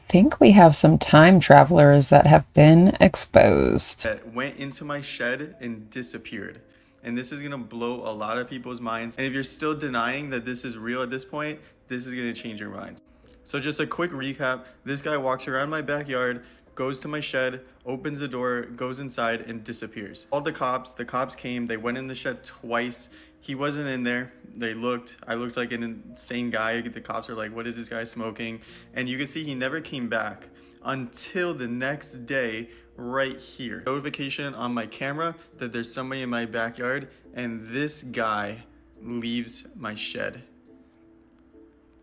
think we have some time travelers that have been exposed. That went into my shed and disappeared. And this is gonna blow a lot of people's minds. And if you're still denying that this is real at this point, this is gonna change your mind. So just a quick recap. This guy walks around my backyard, goes to my shed, opens the door, goes inside, and disappears. Called the cops came, they went in the shed twice. He wasn't in there. They looked, I looked like an insane guy. The cops were like, what is this guy smoking? And you can see he never came back until the next day right here. Notification on my camera that there's somebody in my backyard, and this guy leaves my shed.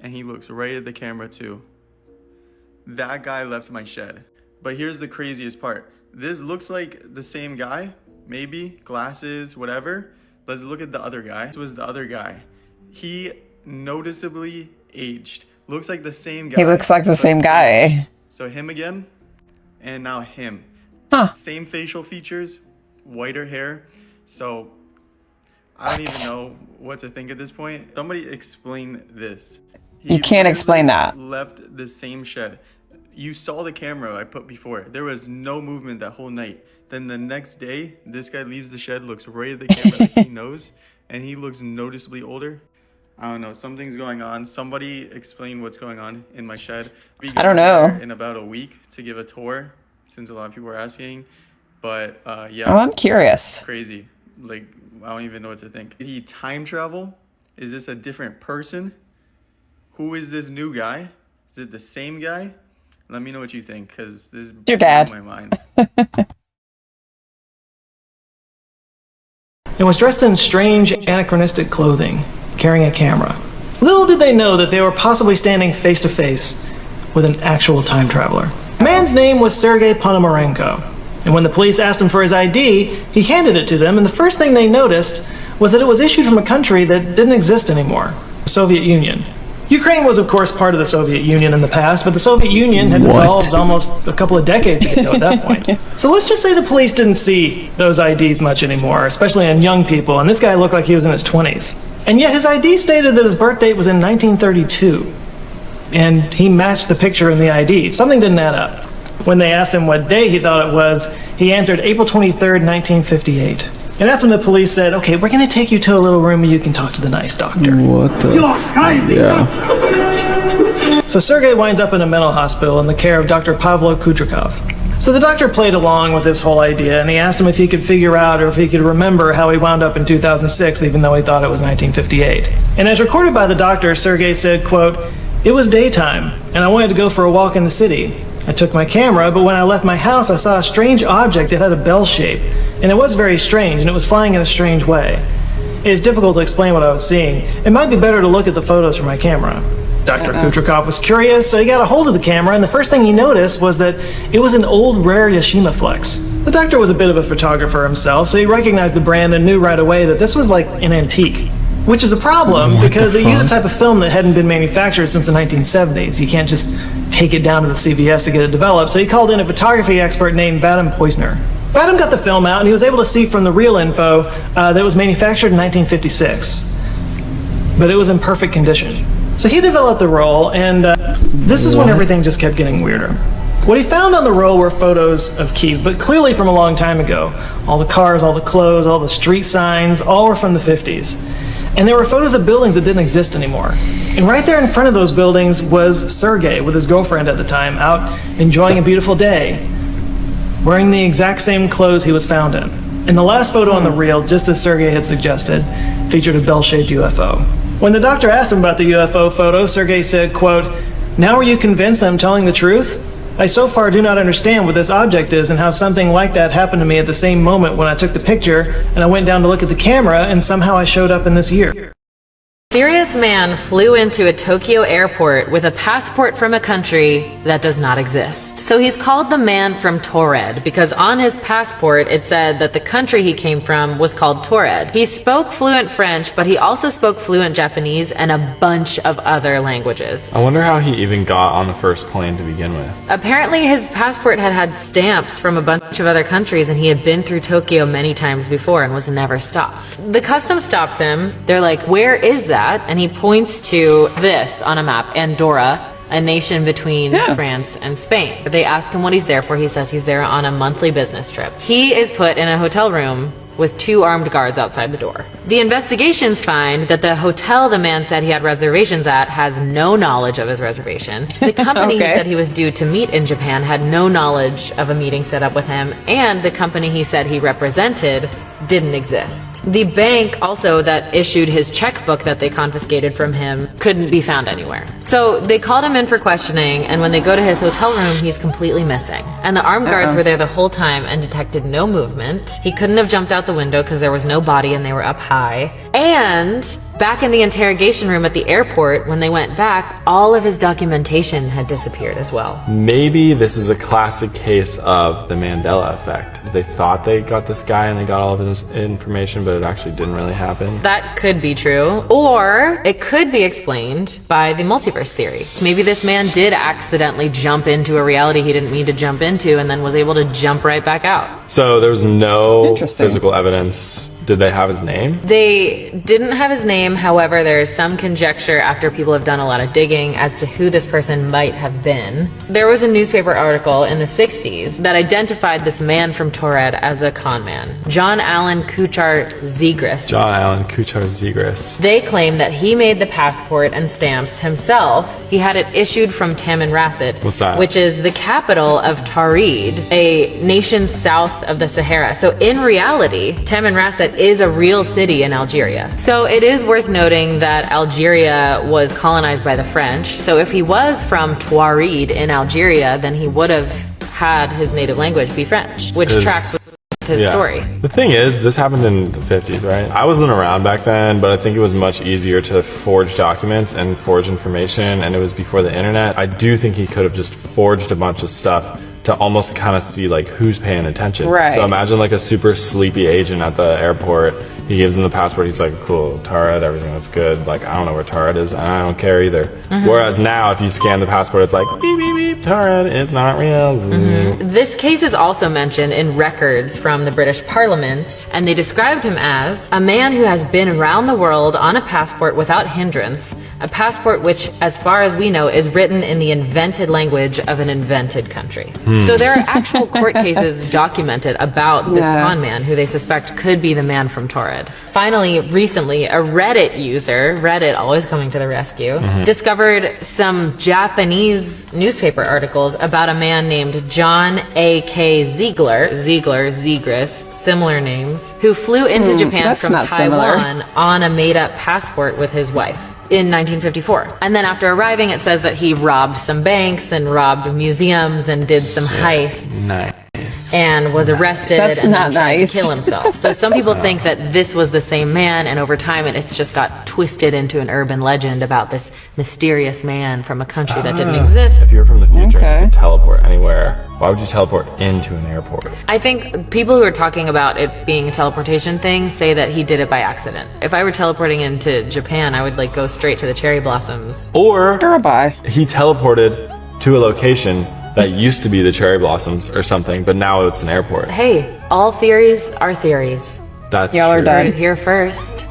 And he looks right at the camera too. That guy left my shed. But here's the craziest part. This looks like the same guy, maybe, glasses, whatever. Let's look at the other guy. This was the other guy. He noticeably aged. Looks like the same guy. He looks like the same guy. So him again, and now him. Huh. Same facial features, whiter hair. So I don't even know what to think at this point. Somebody explain this. You can't explain that. Left the same shed. You saw the camera I put before. There was no movement that whole night. Then the next day, this guy leaves the shed, looks right at the camera like he knows, and he looks noticeably older. I don't know, something's going on. Somebody explain what's going on in my shed. I don't know. In about a week to give a tour, since a lot of people are asking. But yeah. Oh, I'm curious. Crazy. Like, I don't even know what to think. Did he time travel? Is this a different person? Who is this new guy? Is it the same guy? Let me know what you think, because this is your dad. my mind. And was dressed in strange, anachronistic clothing, carrying a camera. Little did they know that they were possibly standing face to face with an actual time traveler. The man's name was Sergei Ponomarenko, and when the police asked him for his ID, he handed it to them, and the first thing they noticed was that it was issued from a country that didn't exist anymore, the Soviet Union. Ukraine was, of course, part of the Soviet Union in the past, but the Soviet Union had dissolved almost a couple of decades ago at that point. So let's just say the police didn't see those IDs much anymore, especially on young people, and this guy looked like he was in his 20s. And yet his ID stated that his birth date was in 1932, and he matched the picture in the ID. Something didn't add up. When they asked him what day he thought it was, he answered April 23rd, 1958. And that's when the police said, okay, we're going to take you to a little room where you can talk to the nice doctor. What the? Yeah. So Sergei winds up in a mental hospital in the care of Dr. Pavlo Kudrikov. So the doctor played along with this whole idea, and he asked him if he could figure out or if he could remember how he wound up in 2006, even though he thought it was 1958. And as recorded by the doctor, Sergei said, quote, "It was daytime, and I wanted to go for a walk in the city. I took my camera, but when I left my house, I saw a strange object that had a bell shape. And it was very strange, and it was flying in a strange way. It is difficult to explain what I was seeing. It might be better to look at the photos from my camera." Dr. Kudrikov was curious, so he got a hold of the camera, and the first thing he noticed was that it was an old rare Yashima Flex. The doctor was a bit of a photographer himself, so he recognized the brand and knew right away that this was like an antique. Which is a problem, because they used a type of film that hadn't been manufactured since the 1970s. You can't just take it down to the CVS to get it developed, so he called in a photography expert named Vadim Poisner. Vadim got the film out, and he was able to see from the real info that it was manufactured in 1956. But it was in perfect condition. So he developed the roll, and this is when everything just kept getting weirder. What he found on the roll were photos of Kiev, but clearly from a long time ago. All the cars, all the clothes, all the street signs, all were from the 50s. And there were photos of buildings that didn't exist anymore. And right there in front of those buildings was Sergei with his girlfriend at the time, out enjoying a beautiful day, wearing the exact same clothes he was found in. And the last photo on the reel, just as Sergei had suggested, featured a bell-shaped UFO. When the doctor asked him about the UFO photo, Sergei said, quote, "Now are you convinced I'm telling the truth? I so far do not understand what this object is and how something like that happened to me at the same moment when I took the picture and I went down to look at the camera and somehow I showed up in this year." Mysterious man flew into a Tokyo airport with a passport from a country that does not exist. So he's called the man from Taured because on his passport it said that the country he came from was called Taured. He spoke fluent French, but he also spoke fluent Japanese and a bunch of other languages. I wonder how he even got on the first plane to begin with. Apparently his passport had had stamps from a bunch of other countries and he had been through Tokyo many times before and was never stopped. The customs stops him. They're like, "Where is that?" And he points to this on a map, Andorra. a nation between France and Spain. They ask him what he's there for. He says he's there on a monthly business trip. He is put in a hotel room with 2 armed guards outside the door. The investigations find that the hotel the man said he had reservations at has no knowledge of his reservation. The company he said he was due to meet in Japan had no knowledge of a meeting set up with him, and the company he said he represented didn't exist. The bank also that issued his checkbook that they confiscated from him couldn't be found anywhere. So they called him in for questioning, and when they go to his hotel room, he's completely missing. And the armed guards were there the whole time and detected no movement. He couldn't have jumped out the window because there was no body and they were up high. And back in the interrogation room at the airport, when they went back, all of his documentation had disappeared as well. Maybe this is a classic case of the Mandela effect. They thought they got this guy and they got all of his information, but it actually didn't really happen. That could be true. Or it could be explained by the multiverse theory. Maybe this man did accidentally jump into a reality he didn't mean to jump into and then was able to jump right back out. So there was no physical evidence. Did they have his name? They didn't have his name. However, there is some conjecture after people have done a lot of digging as to who this person might have been. There was a newspaper article in the 60s that identified this man from Taured as a con man, John Allen Kuchar Zegras. John Allen Kuchar Zegras. They claim that he made the passport and stamps himself. He had it issued from Tamanrasset, What's that? which is the capital of Taured, a nation south of the Sahara. So in reality, Tamanrasset is a real city in Algeria. So it is worth noting that Algeria was colonized by the French. So if he was from Taured in Algeria, then he would have had his native language be French, which tracks with his story. The thing is, this happened in the 50s, right? I wasn't around back then, but I think it was much easier to forge documents and forge information, and it was before the internet. I do think he could have just forged a bunch of stuff to almost kind of see like who's paying attention. Right. So imagine like a super sleepy agent at the airport. He gives him the passport. He's like, cool, Taured, everything that's good. Like, I don't know where Taured is, and I don't care either. Whereas now, if you scan the passport, it's like, beep, beep, beep, Taured is not real. This case is also mentioned in records from the British Parliament, and they described him as a man who has been around the world on a passport without hindrance, a passport which, as far as we know, is written in the invented language of an invented country. So there are actual court cases documented about this con man who they suspect could be the man from Taured. Finally, recently, a Reddit user, Reddit always coming to the rescue, discovered some Japanese newspaper articles about a man named John A.K. Zegras, similar names, who flew into Japan from Taiwan on a made-up passport with his wife in 1954. And then after arriving, it says that he robbed some banks and robbed museums and did some heists. Nice. And was arrested That's and not then tried nice. to kill himself. So some people think that this was the same man, and over time it's just got twisted into an urban legend about this mysterious man from a country that didn't exist. If you're from the future and you could teleport anywhere, why would you teleport into an airport? I think people who are talking about it being a teleportation thing say that he did it by accident. If I were teleporting into Japan, I would like go straight to the cherry blossoms. Or Goodbye. he teleported to a location that used to be the cherry blossoms or something, but now it's an airport. Hey, all theories are theories. That's Y'all are true. done. Heard it here first.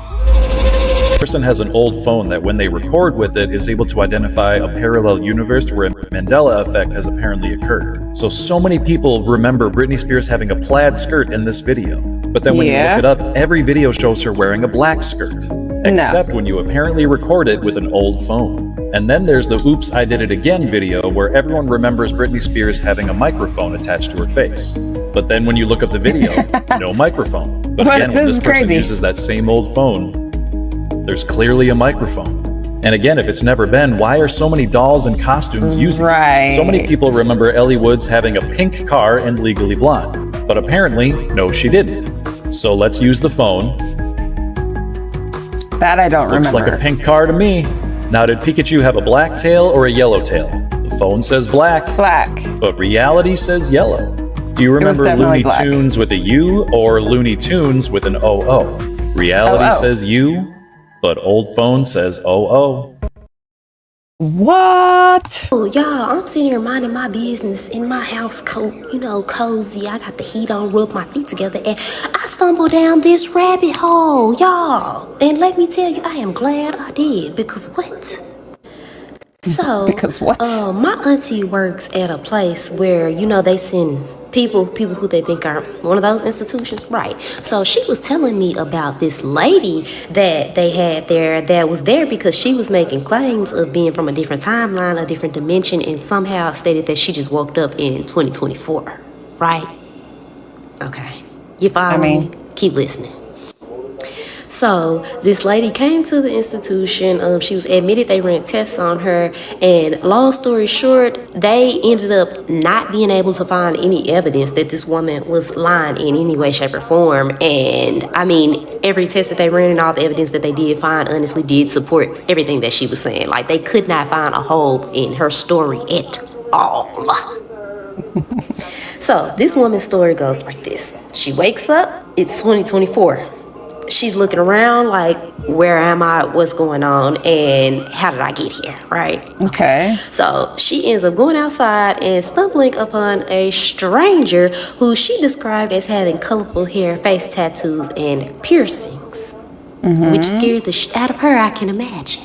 Person has an old phone that when they record with it is able to identify a parallel universe where a Mandela effect has apparently occurred. So many people remember Britney Spears having a plaid skirt in this video. But then when you look it up, every video shows her wearing a black skirt. Except when you apparently record it with an old phone. And then there's the Oops, I Did It Again video where everyone remembers Britney Spears having a microphone attached to her face. But then when you look up the video, no microphone. But again, when this person uses that same old phone, there's clearly a microphone. And again, if it's never been, why are so many dolls and costumes using it? So many people remember Ellie Woods having a pink car in Legally Blonde. But apparently, no, she didn't. So let's use the phone. That I don't Looks remember. like a pink car to me. Now, did Pikachu have a black tail or a yellow tail? The phone says black. Black. But reality says yellow. Do you remember definitely Looney black. Tunes with a U or Looney Tunes with an OO? Reality says U, but old phone says OO. What? Oh, y'all, I'm sitting here minding my business in my house coat, cozy. I got the heat on, rub my feet together, and I stumbled down this rabbit hole, y'all. And let me tell you, I am glad I did, because what? So, Because what? my auntie works at a place where, they send people who they think are one of those institutions, right? So she was telling me about this lady that they had there that was there because she was making claims of being from a different timeline, a different dimension, and somehow stated that she just woke up in 2024, right? Okay. You follow me? Keep listening. So this lady came to the institution. She was admitted they ran tests on her, and long story short, they ended up not being able to find any evidence that this woman was lying in any way, shape, or form. And every test that they ran and all the evidence that they did find honestly did support everything that she was saying. Like, they could not find a hole in her story at all. So this woman's story goes like this. She wakes up, it's 2024. She's looking around like, where am I? What's going on? And how did I get here? Right? Okay. So she ends up going outside and stumbling upon a stranger who she described as having colorful hair, face tattoos, and piercings, which scared the shit out of her, I can imagine.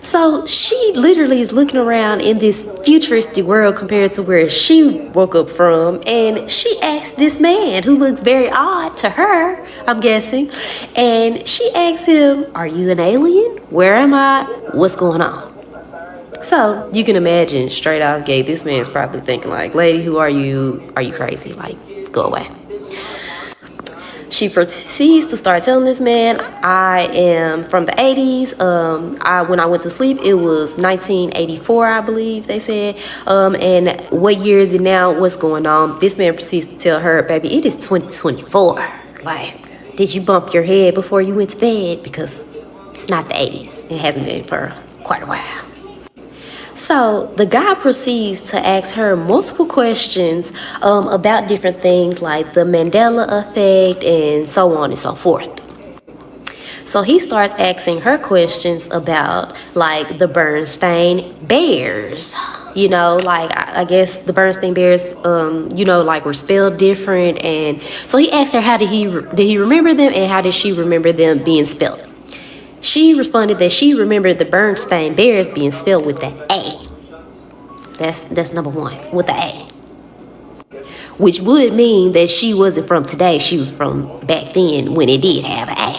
So she literally is looking around in this futuristic world compared to where she woke up from, and she asks this man, who looks very odd to her, I'm guessing, and she asks him, "Are you an alien? Where am I? What's going on?" So you can imagine straight out of the gate, this man's probably thinking like, "Lady, who are you? Are you crazy? Like, go away." She proceeds to start telling this man, "I am from the 80s. When I went to sleep, it was 1984, I believe they said. And what year is it now? What's going on?" This man proceeds to tell her, "Baby, it is 2024. Like, did you bump your head before you went to bed? Because it's not the 80s. It hasn't been for quite a while." So the guy proceeds to ask her multiple questions about different things like the Mandela effect and so on and so forth. So he starts asking her questions about like the Bernstein Bears. I guess the Bernstein Bears, were spelled different. And so he asked her, did he remember them, and how did she remember them being spelled? She responded that she remembered the Bernstein Bears being spelled with the A. That's number one, with the A. Which would mean that she wasn't from today, she was from back then when it did have an A.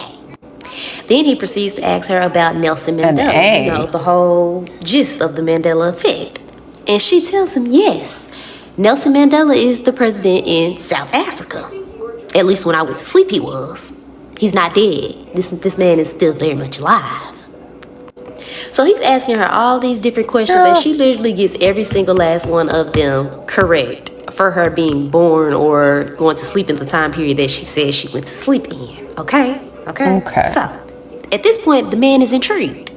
Then he proceeds to ask her about Nelson Mandela, the whole gist of the Mandela effect. And she tells him, yes, Nelson Mandela is the president in South Africa. At least when I went to sleep, he was. He's not dead. This man is still very much alive. So he's asking her all these different questions, and she literally gets every single last one of them correct for her being born or going to sleep in the time period that she said she went to sleep in. Okay. So at this point, the man is intrigued.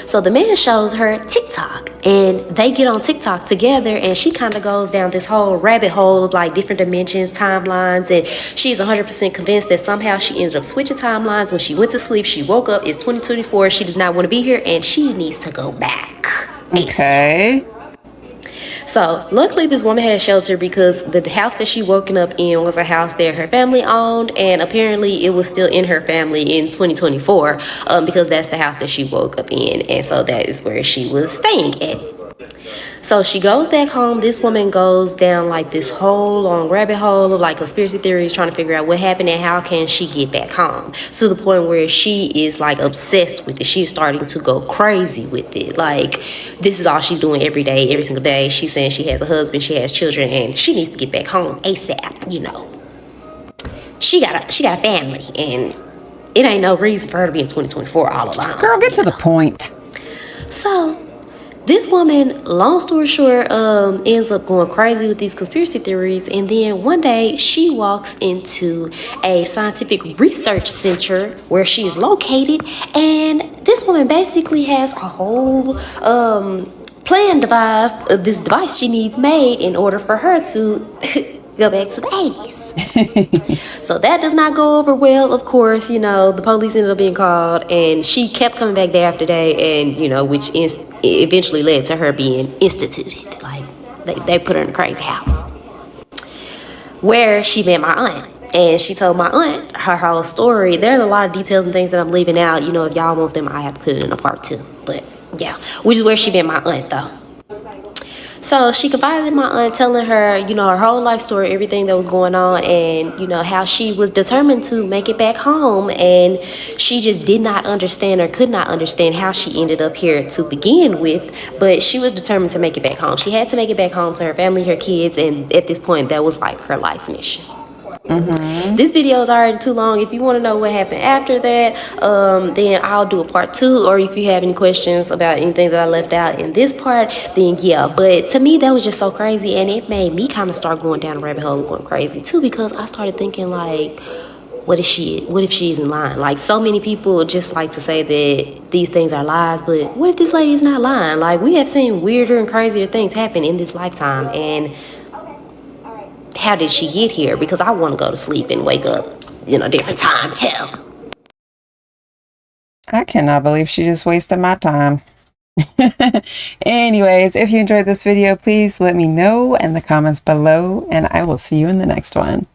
So the man shows her TikTok, and they get on TikTok together, and she kind of goes down this whole rabbit hole of like different dimensions, timelines, and she's 100% convinced that somehow she ended up switching timelines. When she went to sleep, she woke up, it's 2024, she does not want to be here, and she needs to go back. Okay. So luckily this woman had shelter because the house that she woken up in was a house that her family owned, and apparently it was still in her family in 2024 because that's the house that she woke up in, and so that is where she was staying at. So she goes back home. This woman goes down like this whole long rabbit hole of like conspiracy theories, trying to figure out what happened and how can she get back home, to the point where she is like obsessed with it. She's starting to go crazy with it. Like, this is all she's doing every day, every single day. She's saying she has a husband, she has children, and she needs to get back home ASAP. She got a family, and it ain't no reason for her to be in 2024 all alone. Girl, get to the point. So this woman, long story short, ends up going crazy with these conspiracy theories, and then one day she walks into a scientific research center where she's located, and this woman basically has a whole plan devised of this device she needs made in order for her to go back to the 80s. So that does not go over well, of course. The police ended up being called, and she kept coming back day after day, and which eventually led to her being instituted. Like, they put her in a crazy house where she met my aunt. And she told my aunt her whole story. There's a lot of details and things that I'm leaving out. If y'all want them, I have to put it in a part 2. But Yeah, which is where she met my aunt though. So she confided in my aunt, telling her, you know, her whole life story, everything that was going on, and, you know, how she was determined to make it back home. And she just did not understand or could not understand how she ended up here to begin with. But she was determined to make it back home. She had to make it back home to her family, her kids. And at this point, that was like her life's mission. This video is already too long. If you want to know what happened after that, then I'll do a part 2, or if you have any questions about anything that I left out in this part, then yeah. But to me, that was just so crazy, and it made me kind of start going down a rabbit hole and going crazy too, because I started thinking like, what if she isn't lying? Like, so many people just like to say that these things are lies, but what if this lady is not lying? Like, we have seen weirder and crazier things happen in this lifetime, and how did she get here? Because I want to go to sleep and wake up in a different time too. I cannot believe she just wasted my time. Anyways, if you enjoyed this video, please let me know in the comments below, and I will see you in the next one.